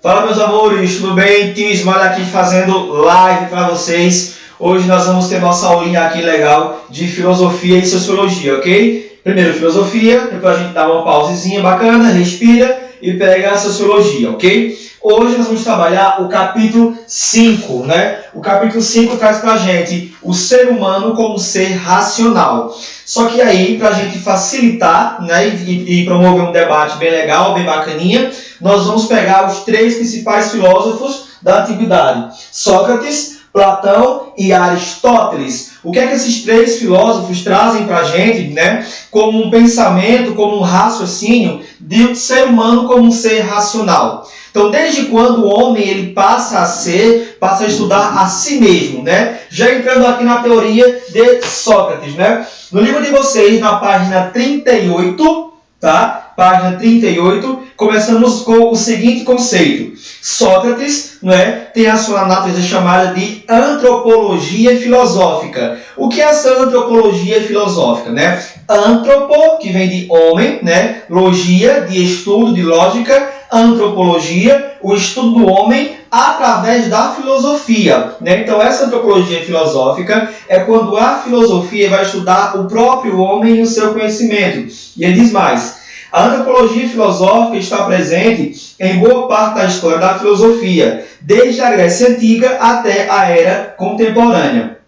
Fala, meus amores, tudo bem? Tio Ismael aqui fazendo live para vocês. Hoje nós vamos ter nossa aulinha aqui legal de filosofia e sociologia, ok? Primeiro filosofia, depois a gente dá uma pausezinha bacana, respira e pega a sociologia, ok? Hoje nós vamos trabalhar o capítulo 5, né? O capítulo 5 traz pra gente o ser humano como ser racional. Só que aí, pra gente facilitar, né, e promover um debate bem legal, bem bacaninha, nós vamos pegar os três principais filósofos da antiguidade: Sócrates, Platão e Aristóteles. O que é que esses três filósofos trazem para a gente, né, como um pensamento, como um raciocínio de ser humano como um ser racional? Então, desde quando o homem ele passa a estudar a si mesmo, né? Já entrando aqui na teoria de Sócrates, né? No livro de vocês, na página 38, tá? Página 38, começamos com o seguinte conceito. Sócrates, né, tem a sua natureza chamada de antropologia filosófica. O que é essa antropologia filosófica, né? Antropo, que vem de homem, né? Logia, de estudo, de lógica. Antropologia, o estudo do homem através da filosofia, né? Então, essa antropologia filosófica é quando a filosofia vai estudar o próprio homem e o seu conhecimento. E ele diz mais: a antropologia filosófica está presente em boa parte da história da filosofia, desde a Grécia Antiga até a era contemporânea.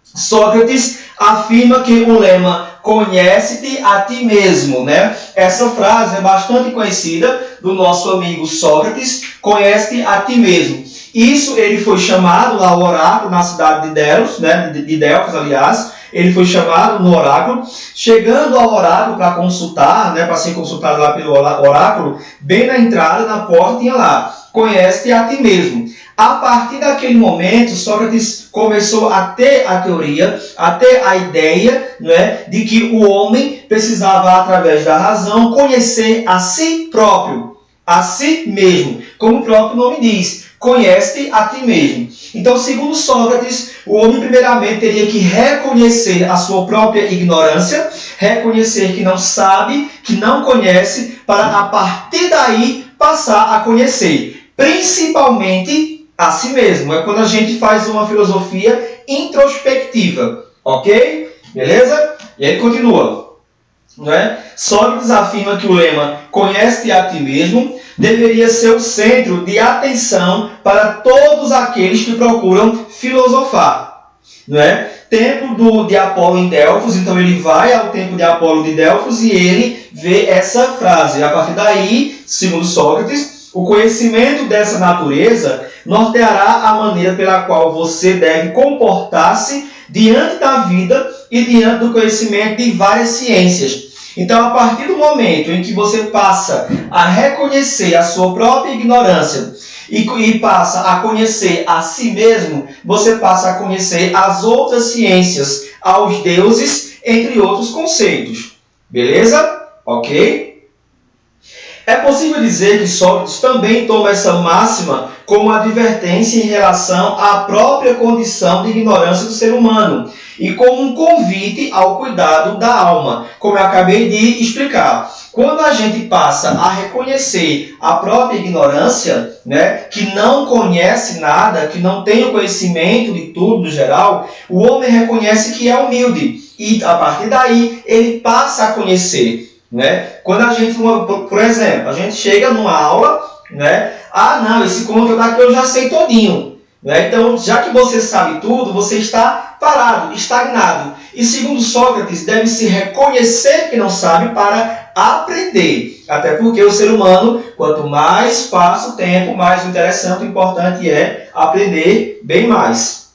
Sócrates afirma que o lema "conhece-te a ti mesmo", né? Essa frase é bastante conhecida do nosso amigo Sócrates, "conhece-te a ti mesmo". Isso ele foi chamado lá ao oráculo na cidade de Delos, né? de Delfos, aliás. Ele foi chamado no oráculo. Chegando ao oráculo para consultar, né? Para ser consultado lá pelo oráculo, bem na entrada, na porta, tinha lá: "Conhece-te a ti mesmo". A partir daquele momento, Sócrates começou a ter a teoria, a ter a ideia, né, de que o homem precisava, através da razão, conhecer a si próprio, a si mesmo. Como o próprio nome diz, conhece-te a ti mesmo. Então, segundo Sócrates, o homem primeiramente teria que reconhecer a sua própria ignorância, reconhecer que não sabe, que não conhece, para a partir daí passar a conhecer, principalmente a si mesmo. É quando a gente faz uma filosofia introspectiva, ok? Beleza? E aí continua, né? Sócrates afirma que o lema "conhece-te a ti mesmo" deveria ser o centro de atenção para todos aqueles que procuram filosofar, né? Templo de Apolo em Delfos, então ele vai ao templo de Apolo de Delfos e ele vê essa frase. A partir daí, segundo Sócrates, o conhecimento dessa natureza norteará a maneira pela qual você deve comportar-se diante da vida e diante do conhecimento de várias ciências. Então, a partir do momento em que você passa a reconhecer a sua própria ignorância e passa a conhecer a si mesmo, você passa a conhecer as outras ciências, aos deuses, entre outros conceitos. Beleza? Ok? É possível dizer que Sócrates também toma essa máxima como advertência em relação à própria condição de ignorância do ser humano e como um convite ao cuidado da alma, como eu acabei de explicar. Quando a gente passa a reconhecer a própria ignorância, né, que não conhece nada, que não tem o conhecimento de tudo no geral, o homem reconhece que é humilde e, a partir daí, ele passa a conhecer. Né? Quando a gente, por exemplo, a gente chega numa aula, né? Não, esse conteúdo aqui eu já sei todinho. Né? Então, já que você sabe tudo, você está parado, estagnado. E segundo Sócrates, deve-se reconhecer que não sabe para aprender. Até porque o ser humano, quanto mais passa o tempo, mais interessante e importante é aprender bem mais.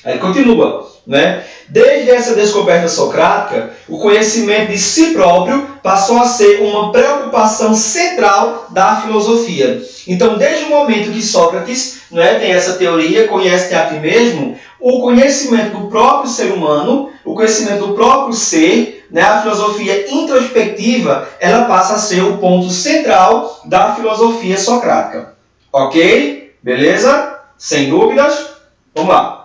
Aí continua, né? Desde essa descoberta socrática, o conhecimento de si próprio passou a ser uma preocupação central da filosofia. Então, desde o momento que Sócrates, né, tem essa teoria, "conhece-te a ti mesmo", o conhecimento do próprio ser humano, o conhecimento do próprio ser, né, a filosofia introspectiva, ela passa a ser o ponto central da filosofia socrática. Ok? Beleza? Sem dúvidas? Vamos lá.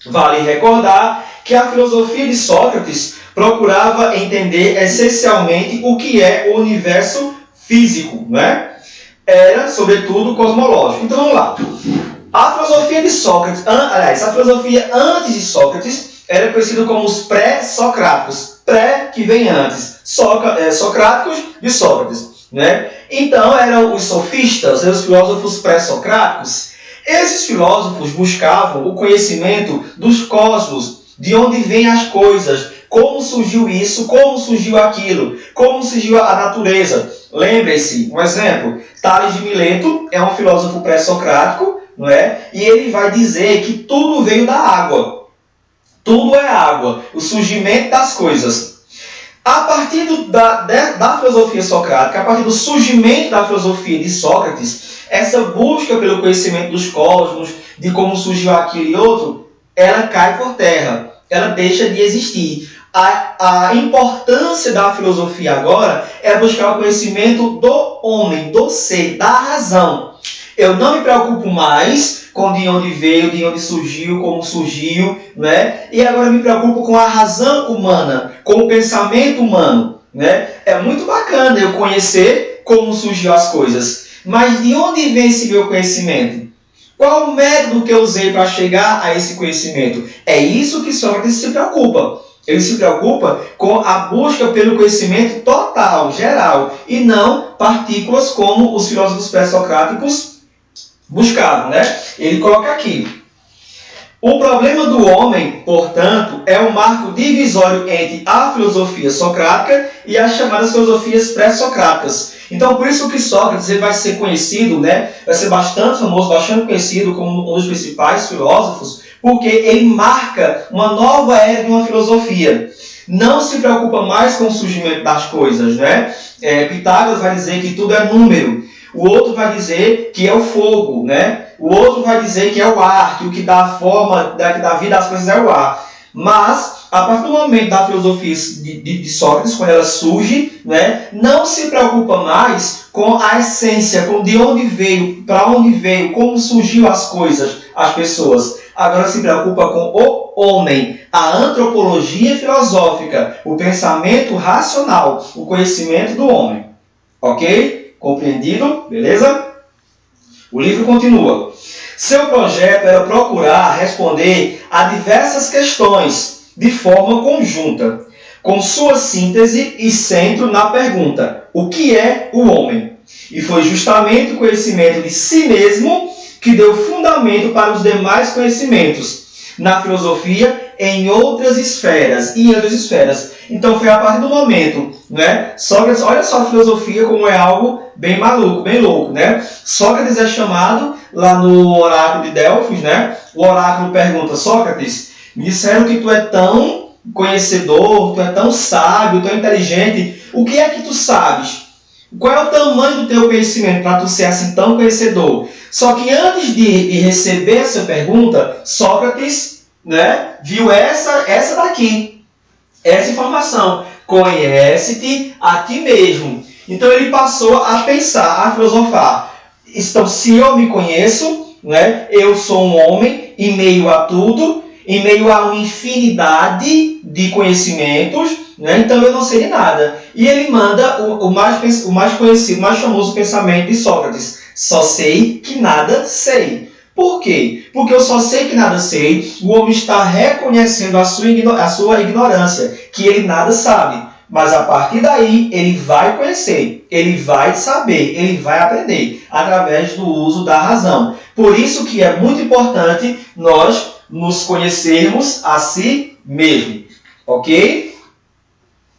Vale recordar que a filosofia de Sócrates procurava entender essencialmente o que é o universo físico, né? era, sobretudo, cosmológico. Então, vamos lá. A filosofia de Sócrates, a filosofia antes de Sócrates era conhecida como os pré-socráticos. Pré, que vem antes. Socráticos de Sócrates. Né? Então, eram os sofistas, os filósofos pré-socráticos. Esses filósofos buscavam o conhecimento dos cosmos, de onde vêm as coisas, como surgiu isso, como surgiu aquilo, como surgiu a natureza. Lembre-se, um exemplo, Tales de Mileto é um filósofo pré-socrático, não é? E ele vai dizer que tudo veio da água. Tudo é água, o surgimento das coisas. A partir da filosofia socrática, a partir do surgimento da filosofia de Sócrates, essa busca pelo conhecimento dos cosmos, de como surgiu aquilo e outro, ela cai por terra, ela deixa de existir. A importância da filosofia agora é buscar o conhecimento do homem, do ser, da razão. Eu não me preocupo mais com de onde veio, de onde surgiu, como surgiu, né? E agora me preocupo com a razão humana, com o pensamento humano, né? É muito bacana eu conhecer como surgiu as coisas, mas de onde vem esse meu conhecimento? Qual o método que eu usei para chegar a esse conhecimento? É isso que Sócrates se preocupa. Ele se preocupa com a busca pelo conhecimento total, geral, e não partículas como os filósofos pré-socráticos buscavam, né? Ele coloca aqui. O problema do homem, portanto, é um marco divisório entre a filosofia socrática e as chamadas filosofias pré-socráticas. Então, por isso que Sócrates ele vai ser conhecido, né? Vai ser bastante famoso, bastante conhecido como um dos principais filósofos, porque ele marca uma nova era de uma filosofia. Não se preocupa mais com o surgimento das coisas, né? Pitágoras vai dizer que tudo é número. O outro vai dizer que é o fogo, né? O outro vai dizer que é o ar, que o que dá a forma, que dá vida às coisas é o ar. Mas, a partir do momento da filosofia de Sócrates, quando ela surge, né, não se preocupa mais com a essência, com de onde veio, para onde veio, como surgiu as coisas, as pessoas. Agora se preocupa com o homem, a antropologia filosófica, o pensamento racional, o conhecimento do homem. Ok? Compreendido? Beleza? O livro continua. Seu projeto era procurar responder a diversas questões de forma conjunta, com sua síntese e centro na pergunta: o que é o homem? E foi justamente o conhecimento de si mesmo que deu fundamento para os demais conhecimentos na filosofia em outras esferas. Então foi a partir do momento, né? Sócrates, olha só a filosofia como é algo bem maluco, bem louco, né? Sócrates é chamado lá no oráculo de Delfos, né? O oráculo pergunta: Sócrates, me disseram que tu é tão conhecedor, tu é tão sábio, tão inteligente. O que é que tu sabes? Qual é o tamanho do teu conhecimento para tu ser assim tão conhecedor? Só que antes de receber essa pergunta, Sócrates, né, viu essa daqui, essa informação. Conhece-te a ti mesmo. Então ele passou a pensar, a filosofar. Então, se eu me conheço, né, eu sou um homem em meio a tudo, em meio a uma infinidade de conhecimentos, né, então eu não sei de nada. E ele manda o mais conhecido, o mais famoso pensamento de Sócrates: só sei que nada sei. Por quê? Porque eu só sei que nada sei, o homem está reconhecendo a sua ignorância, que ele nada sabe. Mas a partir daí, ele vai conhecer, ele vai saber, ele vai aprender, através do uso da razão. Por isso que é muito importante nós nos conhecermos a si mesmo. Ok?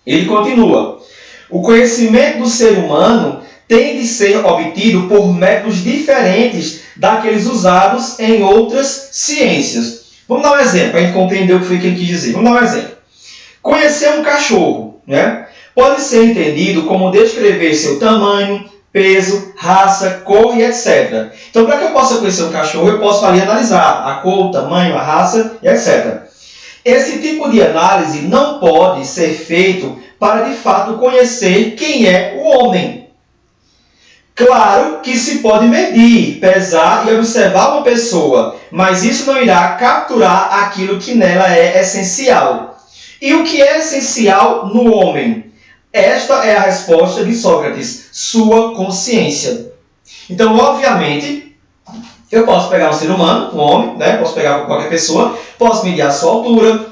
Ele continua. O conhecimento do ser humano tem de ser obtido por métodos diferentes daqueles usados em outras ciências. Vamos dar um exemplo, para a gente compreender o que foi que ele quis dizer. Vamos dar um exemplo. Conhecer um cachorro, né, pode ser entendido como descrever seu tamanho, peso, raça, cor e etc. Então, para que eu possa conhecer um cachorro, eu posso ali analisar a cor, o tamanho, a raça e etc. Esse tipo de análise não pode ser feito para, de fato, conhecer quem é o homem. Claro que se pode medir, pesar e observar uma pessoa, mas isso não irá capturar aquilo que nela é essencial. E o que é essencial no homem? Esta é a resposta de Sócrates: sua consciência. Então, obviamente, eu posso pegar um ser humano, um homem, né? Posso pegar qualquer pessoa, posso medir a sua altura,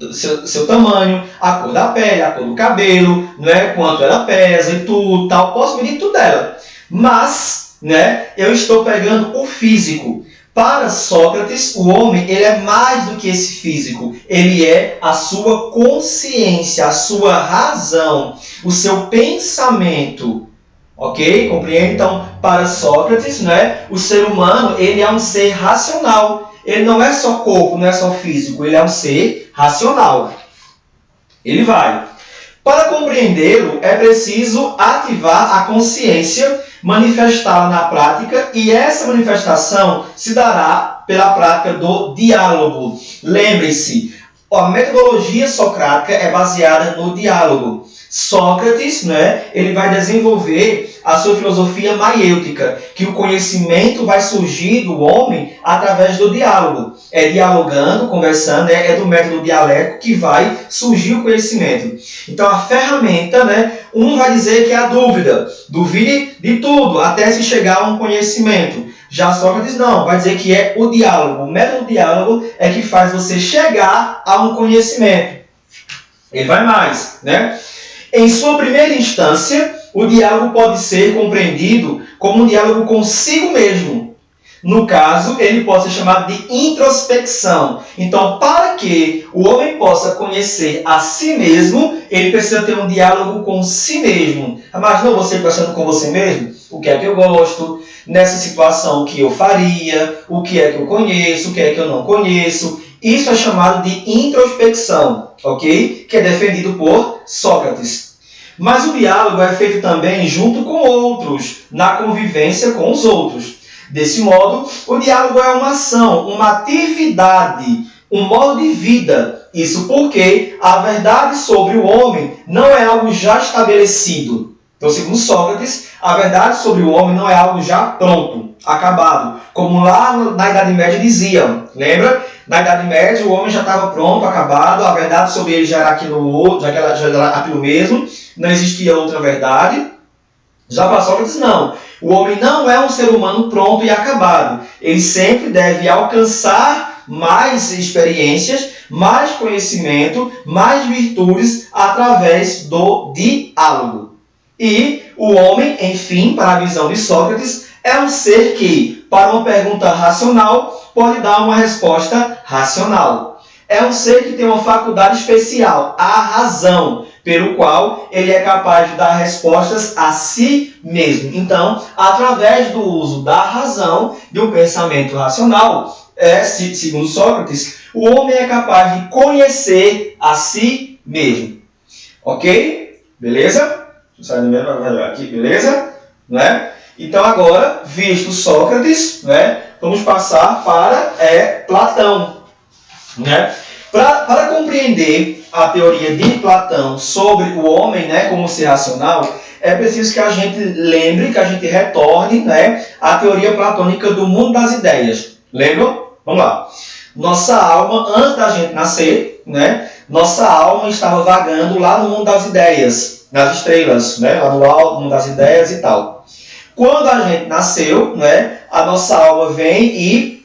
seu tamanho, a cor da pele, a cor do cabelo, né? Quanto ela pesa e tudo, tal. Posso medir tudo dela. Mas, né? Eu estou pegando o físico. Para Sócrates, o homem ele é mais do que esse físico. Ele é a sua consciência, a sua razão, o seu pensamento. Ok? Compreende? Então, para Sócrates, né, o ser humano ele é um ser racional. Ele não é só corpo, não é só físico. Ele é um ser racional. Ele vai. Para compreendê-lo, é preciso ativar a consciência, manifestá-la na prática, e essa manifestação se dará pela prática do diálogo. Lembre-se, a metodologia socrática é baseada no diálogo. Sócrates, né, ele vai desenvolver a sua filosofia maiêutica, que o conhecimento vai surgir do homem através do diálogo. É dialogando, conversando, é do método dialético que vai surgir o conhecimento. Então, a ferramenta, né, um vai dizer que é a dúvida. Duvide de tudo, até se chegar a um conhecimento. Já Sócrates não, vai dizer que é o diálogo. O método diálogo é que faz você chegar a um conhecimento. Ele vai mais, né? Em sua primeira instância, o diálogo pode ser compreendido como um diálogo consigo mesmo. No caso, ele pode ser chamado de introspecção. Então, para que o homem possa conhecer a si mesmo, ele precisa ter um diálogo com si mesmo. Imagina você conversando com você mesmo? O que é que eu gosto? Nessa situação, o que eu faria? O que é que eu conheço? O que é que eu não conheço? Isso é chamado de introspecção, ok? Que é defendido por Sócrates. Mas o diálogo é feito também junto com outros, na convivência com os outros. Desse modo, o diálogo é uma ação, uma atividade, um modo de vida. Isso porque a verdade sobre o homem não é algo já estabelecido. Então, segundo Sócrates, a verdade sobre o homem não é algo já pronto, acabado. Como lá na Idade Média diziam, lembra? Na Idade Média, o homem já estava pronto, acabado, a verdade sobre ele já era aquilo outro, já era aquilo mesmo, não existia outra verdade. Já para Sócrates, não. O homem não é um ser humano pronto e acabado. Ele sempre deve alcançar mais experiências, mais conhecimento, mais virtudes através do diálogo. E o homem, enfim, para a visão de Sócrates, é um ser que, para uma pergunta racional, pode dar uma resposta racional. É um ser que tem uma faculdade especial, a razão, pelo qual ele é capaz de dar respostas a si mesmo. Então, através do uso da razão, de um pensamento racional, segundo Sócrates, o homem é capaz de conhecer a si mesmo. Ok? Beleza? Deixa eu sair do meio para olhar aqui, beleza? Não é? Então, agora, visto Sócrates, né, vamos passar para Platão. Né? Para compreender a teoria de Platão sobre o homem, né, como ser racional, é preciso que a gente lembre, que a gente retorne, né, à teoria platônica do mundo das ideias. Lembram? Vamos lá. Nossa alma, antes da gente nascer, né, nossa alma estava vagando lá no mundo das ideias, nas estrelas, né, lá no alto, no mundo das ideias e tal. Quando a gente nasceu, né, a nossa alma vem e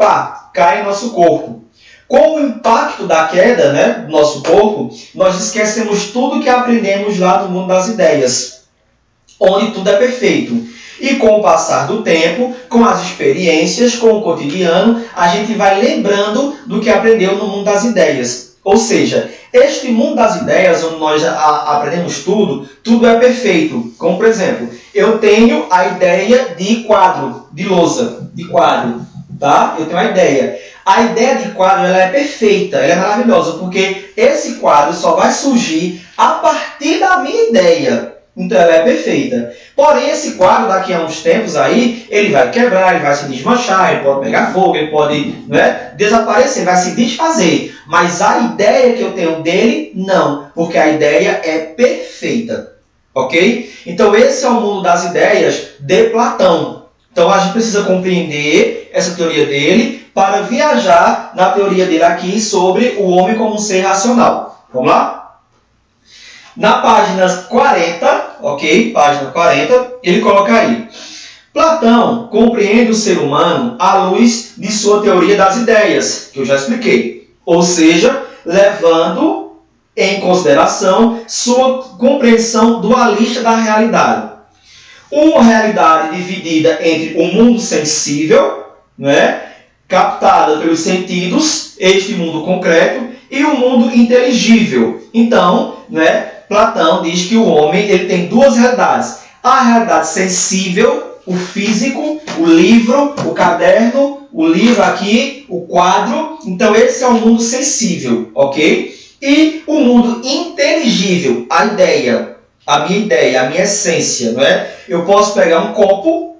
cai em nosso corpo. Com o impacto da queda, né, do nosso corpo, nós esquecemos tudo que aprendemos lá no mundo das ideias, onde tudo é perfeito. E com o passar do tempo, com as experiências, com o cotidiano, a gente vai lembrando do que aprendeu no mundo das ideias. Ou seja, este mundo das ideias, onde nós aprendemos tudo é perfeito. Como, por exemplo, eu tenho a ideia de quadro, de lousa, de quadro. Tá? Eu tenho a ideia. A ideia de quadro ela é perfeita, ela é maravilhosa, porque esse quadro só vai surgir a partir da minha ideia. Então ela é perfeita. Porém, esse quadro, daqui a uns tempos aí, ele vai quebrar, ele vai se desmanchar, ele pode pegar fogo, ele pode, né, desaparecer, vai se desfazer. Mas a ideia que eu tenho dele, não. Porque a ideia é perfeita. Ok? Então esse é o mundo das ideias de Platão. Então a gente precisa compreender essa teoria dele para viajar na teoria dele aqui sobre o homem como um ser racional. Vamos lá? Na página 40, ok? Página 40, ele coloca aí. Platão compreende o ser humano à luz de sua teoria das ideias, que eu já expliquei. Ou seja, levando em consideração sua compreensão dualista da realidade. Uma realidade dividida entre o mundo sensível, né, captada pelos sentidos, este mundo concreto, e o mundo inteligível. Então, né, Platão diz que o homem ele tem duas realidades. A realidade sensível, o físico, o livro, o caderno, o livro aqui, o quadro. Então, esse é o mundo sensível, ok? E o mundo inteligível, a ideia, a minha essência, não é? Eu posso pegar um copo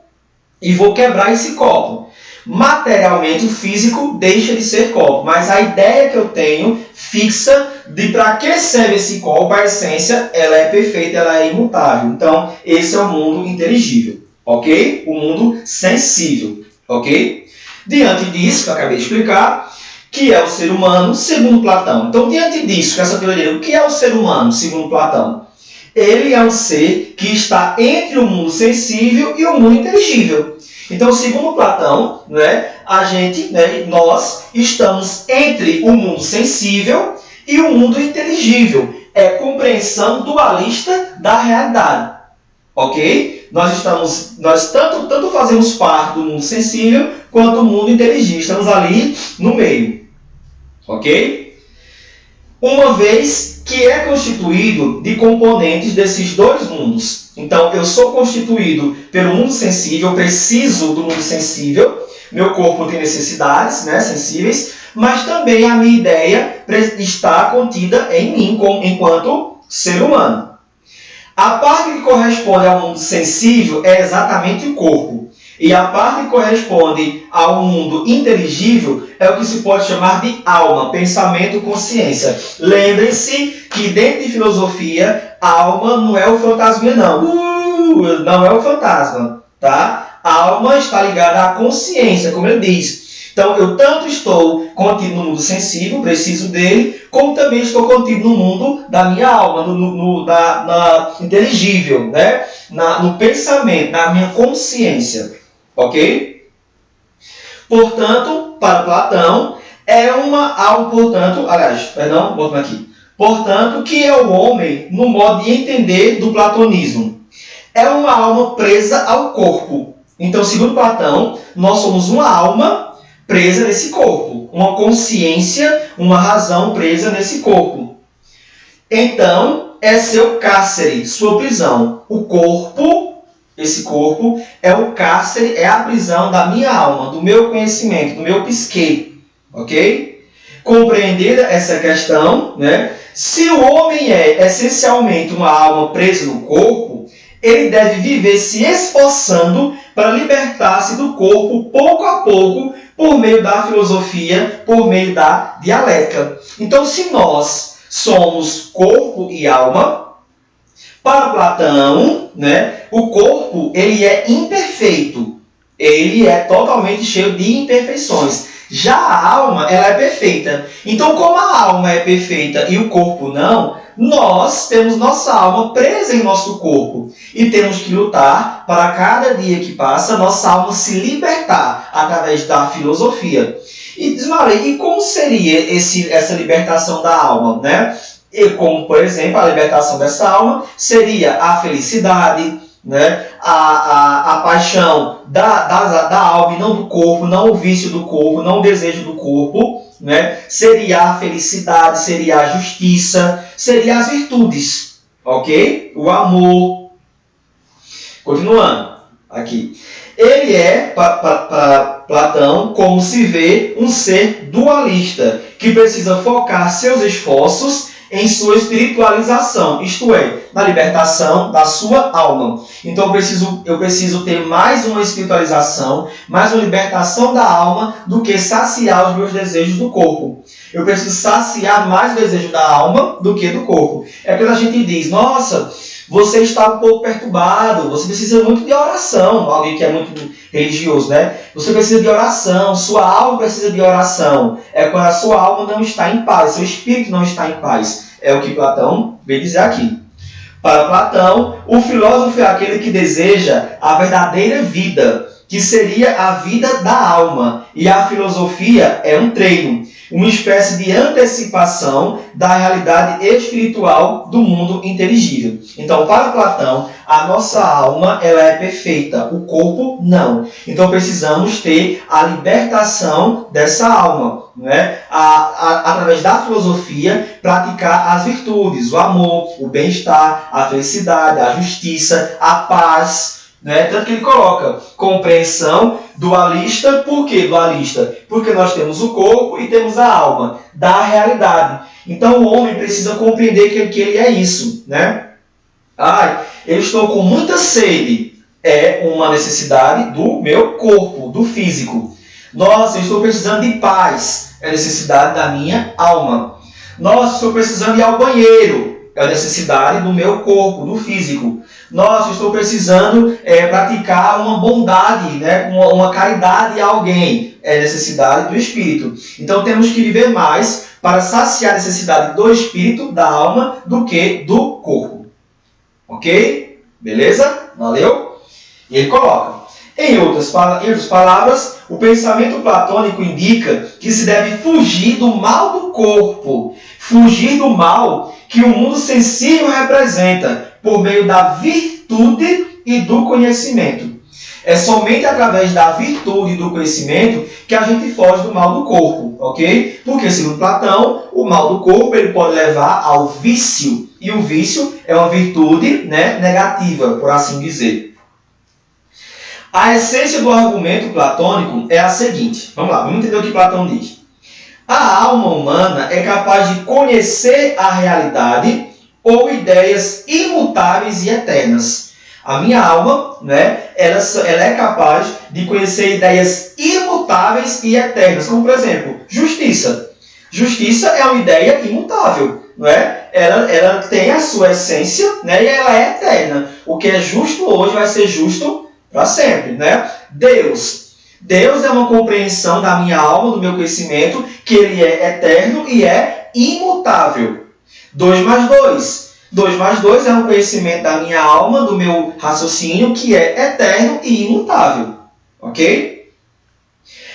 e vou quebrar esse copo. Materialmente, o físico deixa de ser copo, mas a ideia que eu tenho fixa de para que serve esse copo, a essência, ela é perfeita, ela é imutável. Então, esse é o mundo inteligível, ok? O mundo sensível, ok? Diante disso, que eu acabei de explicar, que é o ser humano, segundo Platão. Então, diante disso, com essa teoria, o que é o ser humano, segundo Platão? Ele é um ser que está entre o mundo sensível e o mundo inteligível. Então, segundo Platão, né, nós estamos entre o mundo sensível e o mundo inteligível. É compreensão dualista da realidade. Ok? Nós tanto fazemos parte do mundo sensível quanto do mundo inteligível. Estamos ali no meio. Ok? Uma vez que é constituído de componentes desses dois mundos. Então, eu sou constituído pelo mundo sensível, eu preciso do mundo sensível, meu corpo tem necessidades, né, sensíveis, mas também a minha ideia está contida em mim enquanto ser humano. A parte que corresponde ao mundo sensível é exatamente o corpo. E a parte que corresponde ao mundo inteligível é o que se pode chamar de alma, pensamento, consciência. Lembrem-se que dentro de filosofia, a alma não é o fantasminha, não. Não é o fantasma, tá? A alma está ligada à consciência, como ele diz. Então, eu tanto estou contido no mundo sensível, preciso dele, como também estou contido no mundo da minha alma, na inteligível, né? No pensamento, na minha consciência. Ok? Portanto, para Platão, Portanto, que é o homem no modo de entender do platonismo? É uma alma presa ao corpo. Então, segundo Platão, nós somos uma alma presa nesse corpo. Uma consciência, uma razão presa nesse corpo. Então, é seu cárcere, sua prisão. O corpo... Esse corpo é o cárcere, é a prisão da minha alma, do meu conhecimento, do meu psique. Ok? Compreendida essa questão, né? Se o homem é essencialmente uma alma presa no corpo, ele deve viver se esforçando para libertar-se do corpo pouco a pouco, por meio da filosofia, por meio da dialética. Então, se nós somos corpo e alma, para Platão, né, o corpo ele é imperfeito. Ele é totalmente cheio de imperfeições. Já a alma ela é perfeita. Então, como a alma é perfeita e o corpo não, nós temos nossa alma presa em nosso corpo. E temos que lutar para cada dia que passa, nossa alma se libertar através da filosofia. E diz, Marley, e como seria essa libertação da alma, né? E como, por exemplo, a libertação dessa alma seria a felicidade, né? a paixão da alma e não do corpo, não o vício do corpo, não o desejo do corpo, né? Seria a felicidade, seria a justiça, seria as virtudes, ok? O amor. Continuando aqui. Ele é, para Platão, como se vê, um ser dualista, que precisa focar seus esforços em sua espiritualização, isto é, na libertação da sua alma. Então eu preciso ter mais uma espiritualização, mais uma libertação da alma do que saciar os meus desejos do corpo. Eu preciso saciar mais o desejo da alma do que do corpo. É quando a gente diz, nossa, você está um pouco perturbado, você precisa muito de oração. Alguém que é muito religioso, né? Você precisa de oração, sua alma precisa de oração. É quando a sua alma não está em paz, seu espírito não está em paz. É o que Platão vem dizer aqui. Para Platão, o filósofo é aquele que deseja a verdadeira vida, que seria a vida da alma, e a filosofia é um treino, uma espécie de antecipação da realidade espiritual do mundo inteligível. Então, para Platão, a nossa alma ela é perfeita, o corpo não. Então, precisamos ter a libertação dessa alma, né? Através da filosofia, praticar as virtudes, o amor, o bem-estar, a felicidade, a justiça, a paz, né? Tanto que ele coloca compreensão dualista. Por que dualista? Porque nós temos o corpo e temos a alma, da realidade. Então o homem precisa compreender que ele é isso, né? Eu estou com muita sede. É uma necessidade do meu corpo, do físico. Nossa, eu estou precisando de paz. É necessidade da minha alma. Nossa, estou precisando ir ao banheiro. É a necessidade do meu corpo, do físico. Nossa, estou precisando praticar uma bondade, né? uma caridade a alguém. É necessidade do espírito. Então temos que viver mais para saciar a necessidade do espírito, da alma, do que do corpo. Ok? Beleza? Valeu? E ele coloca. Em outras palavras, o pensamento platônico indica que se deve fugir do mal do corpo. Fugir do mal que o mundo sensível representa por meio da virtude e do conhecimento. É somente através da virtude e do conhecimento que a gente foge do mal do corpo, ok? Porque, segundo Platão, o mal do corpo ele pode levar ao vício. E o vício é uma virtude, né, negativa, por assim dizer. A essência do argumento platônico é a seguinte. Vamos lá, vamos entender o que Platão diz. A alma humana é capaz de conhecer a realidade ou ideias imutáveis e eternas. A minha alma, né, ela é capaz de conhecer ideias imutáveis e eternas, como, por exemplo, justiça. Justiça é uma ideia imutável, não é? Ela tem a sua essência, né, e ela é eterna. O que é justo hoje vai ser justo para sempre, né? Deus é uma compreensão da minha alma, do meu conhecimento, que ele é eterno e é imutável. 2 mais 2. 2 mais 2 é um conhecimento da minha alma, do meu raciocínio, que é eterno e imutável. Ok?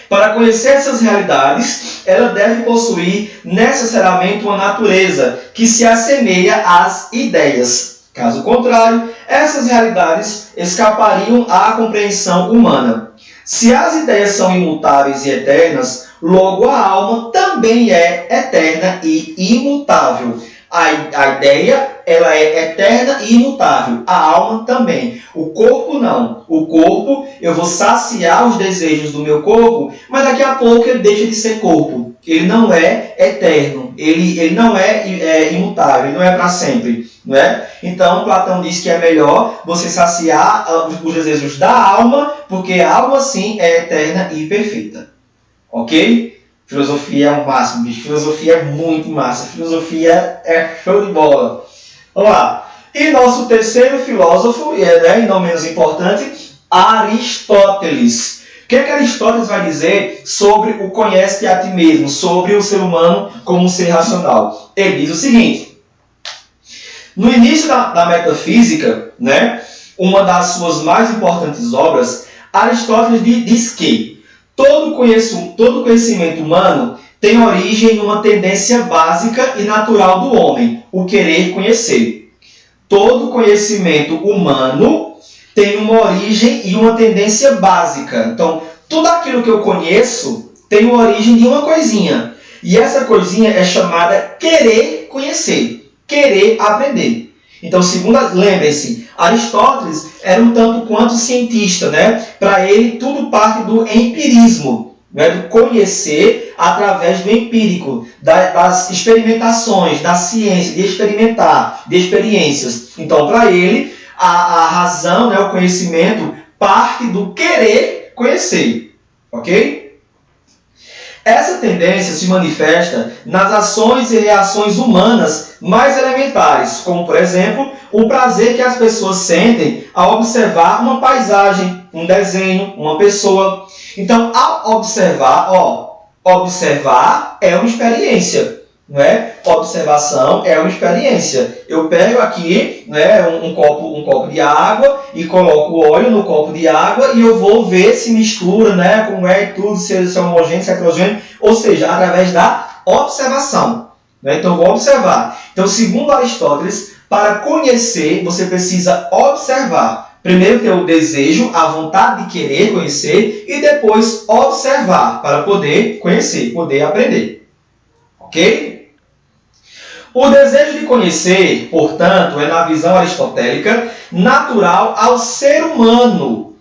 Para conhecer essas realidades, ela deve possuir necessariamente uma natureza que se assemelha às ideias. Caso contrário, essas realidades escapariam à compreensão humana. Se as ideias são imutáveis e eternas, logo a alma também é eterna e imutável. A ideia ela é eterna e imutável. A alma também. O corpo não. O corpo, eu vou saciar os desejos do meu corpo, mas daqui a pouco ele deixa de ser corpo. Ele não é eterno. Ele não é imutável. Ele não é para sempre. Não é? Então, Platão diz que é melhor você saciar os desejos da alma, porque a alma, sim, é eterna e perfeita. Ok? Filosofia é o máximo, bicho. Filosofia é muito massa. Filosofia é show de bola. Vamos lá. E nosso terceiro filósofo, e não menos importante, Aristóteles. O que Aristóteles vai dizer sobre o conhece-te a ti mesmo, sobre o ser humano como um ser racional? Ele diz o seguinte. No início da metafísica, né, uma das suas mais importantes obras, Aristóteles diz que todo conhecimento humano tem origem em uma tendência básica e natural do homem, o querer conhecer. Todo conhecimento humano tem uma origem e uma tendência básica. Então, tudo aquilo que eu conheço tem uma origem de uma coisinha. E essa coisinha é chamada querer conhecer, querer aprender. Então, lembrem-se, Aristóteles era um tanto quanto cientista, né? Para ele, tudo parte do empirismo, né? Do conhecer através do empírico, das experimentações, da ciência, de experimentar, de experiências. Então, para ele, a razão, né? O conhecimento, parte do querer conhecer. Ok? Essa tendência se manifesta nas ações e reações humanas mais elementares, como, por exemplo, o prazer que as pessoas sentem ao observar uma paisagem, um desenho, uma pessoa. Então, ao observar, observar é uma experiência. não é? Observação é uma experiência. Eu pego aqui, né, um copo de água e coloco óleo no copo de água e eu vou ver se mistura, né, como é tudo, se é homogêneo, se é heterogêneo, ou seja, através da observação. Né? Então, eu vou observar. Então, segundo Aristóteles, para conhecer, você precisa observar. Primeiro ter o desejo, a vontade de querer conhecer e depois observar para poder conhecer, poder aprender. Ok? O desejo de conhecer, portanto, é na visão aristotélica natural ao ser humano,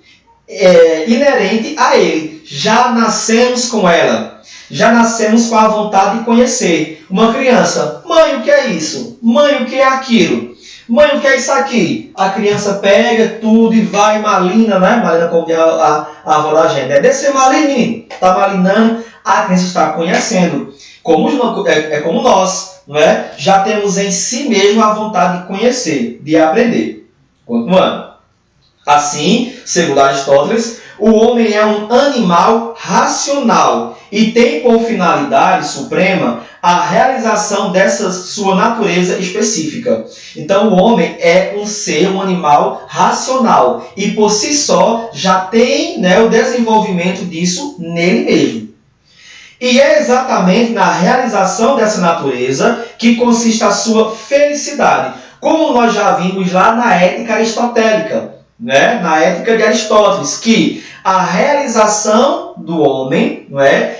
inerente a ele. Já nascemos com ela. Já nascemos com a vontade de conhecer. Uma criança, mãe, o que é isso? Mãe, o que é aquilo? Mãe, o que é isso aqui? A criança pega tudo e vai malina, né? Malina como diz a avó da gente. É descer malina, menino. Está malinando, a criança está conhecendo. Como nós, não é? Já temos em si mesmo a vontade de conhecer, de aprender. Continuando. Assim, segundo Aristóteles, o homem é um animal racional e tem por finalidade suprema a realização dessa sua natureza específica. Então, o homem é um ser, um animal racional e por si só já tem, né, o desenvolvimento disso nele mesmo. E é exatamente na realização dessa natureza que consiste a sua felicidade, como nós já vimos lá na ética aristotélica, né? Na ética de Aristóteles, que a realização do homem, não é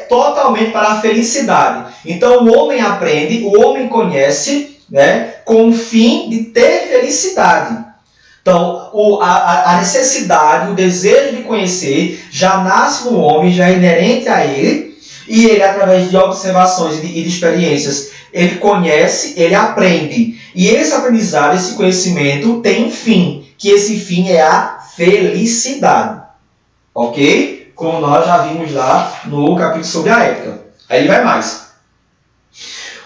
totalmente para a felicidade. Então o homem aprende, o homem conhece, né, com o fim de ter felicidade. Então a necessidade, o desejo de conhecer já nasce no homem, já é inerente a ele, e ele, através de observações e de experiências, ele conhece, ele aprende. E esse aprendizado, esse conhecimento tem um fim, que esse fim é a felicidade. Ok? Como nós já vimos lá no capítulo sobre a ética. Aí ele vai mais.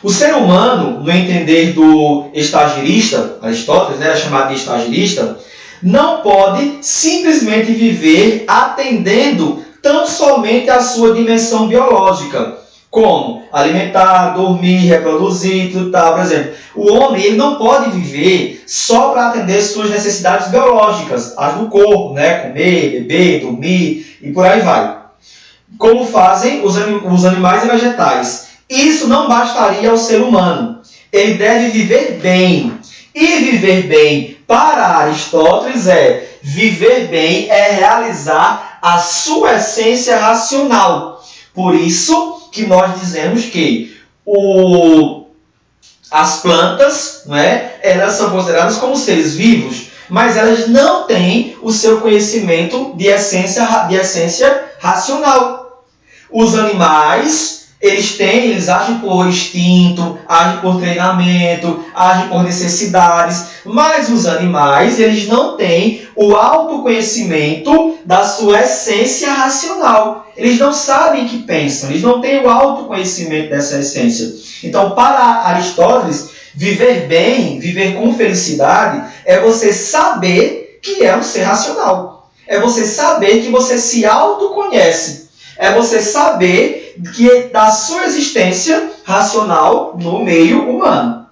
O ser humano, no entender do estagirista, Aristóteles, né, chamado de estagirista, não pode simplesmente viver atendendo tão somente a sua dimensão biológica, como alimentar, dormir, reproduzir, tudo tal. Por exemplo, o homem ele não pode viver só para atender suas necessidades biológicas, as do corpo, né? Comer, beber, dormir e por aí vai. Como fazem os animais e vegetais. Isso não bastaria ao ser humano. Ele deve viver bem. E viver bem para Aristóteles viver bem é realizar a sua essência racional. Por isso que nós dizemos que as plantas, não é, elas são consideradas como seres vivos, mas elas não têm o seu conhecimento de essência racional. Os animais, eles agem por instinto, agem por treinamento, agem por necessidades, mas os animais, eles não têm o autoconhecimento da sua essência racional. Eles não sabem o que pensam, eles não têm o autoconhecimento dessa essência. Então, para Aristóteles, viver bem, viver com felicidade, é você saber que é um ser racional. É você saber que você se autoconhece. É você saber que da sua existência racional no meio humano.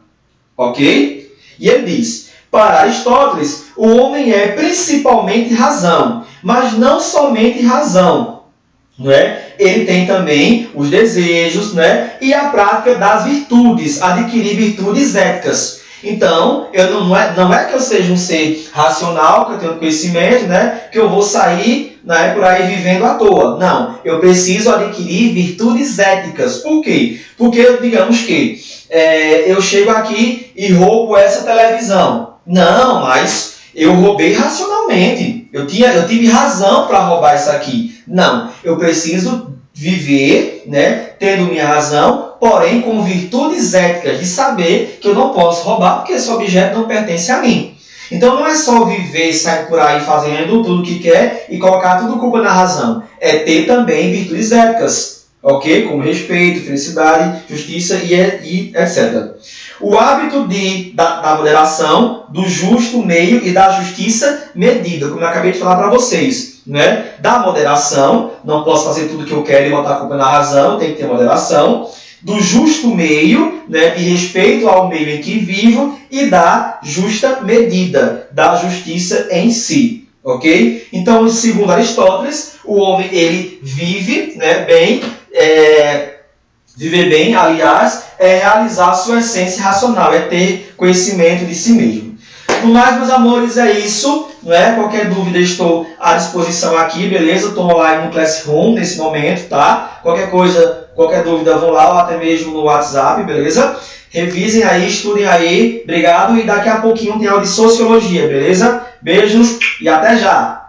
Ok? E ele diz, para Aristóteles, o homem é principalmente razão, mas não somente razão. Não é? Ele tem também os desejos, né? E a prática das virtudes, adquirir virtudes éticas. Então, não é que eu seja um ser racional, que eu tenho conhecimento, né? Que eu vou sair, né, por aí vivendo à toa. Não, eu preciso adquirir virtudes éticas. Por quê? Porque, digamos que eu chego aqui e roubo essa televisão. Não, mas eu roubei racionalmente. Eu tive razão para roubar isso aqui. Não, eu preciso viver, né, tendo minha razão, porém com virtudes éticas, de saber que eu não posso roubar porque esse objeto não pertence a mim. Então não é só viver e sair por aí fazendo tudo o que quer e colocar tudo culpa na razão. É ter também virtudes éticas, ok? Como respeito, felicidade, justiça e etc. O hábito da moderação, do justo meio e da justiça medida, como eu acabei de falar para vocês. Né? Da moderação, não posso fazer tudo o que eu quero e botar a culpa na razão, tem que ter moderação. do justo meio, né, de respeito ao meio em que vivo e da justa medida, da justiça em si, ok? Então, segundo Aristóteles, o homem ele vive, né, bem, viver bem, aliás, é realizar a sua essência racional, é ter conhecimento de si mesmo. No mais, meus amores, é isso. Né? Qualquer dúvida, estou à disposição aqui, beleza? Estou online no Classroom nesse momento, tá? Qualquer coisa, qualquer dúvida, vão lá ou até mesmo no WhatsApp, beleza? Revisem aí, estudem aí. Obrigado e daqui a pouquinho tem aula de Sociologia, beleza? Beijos e até já!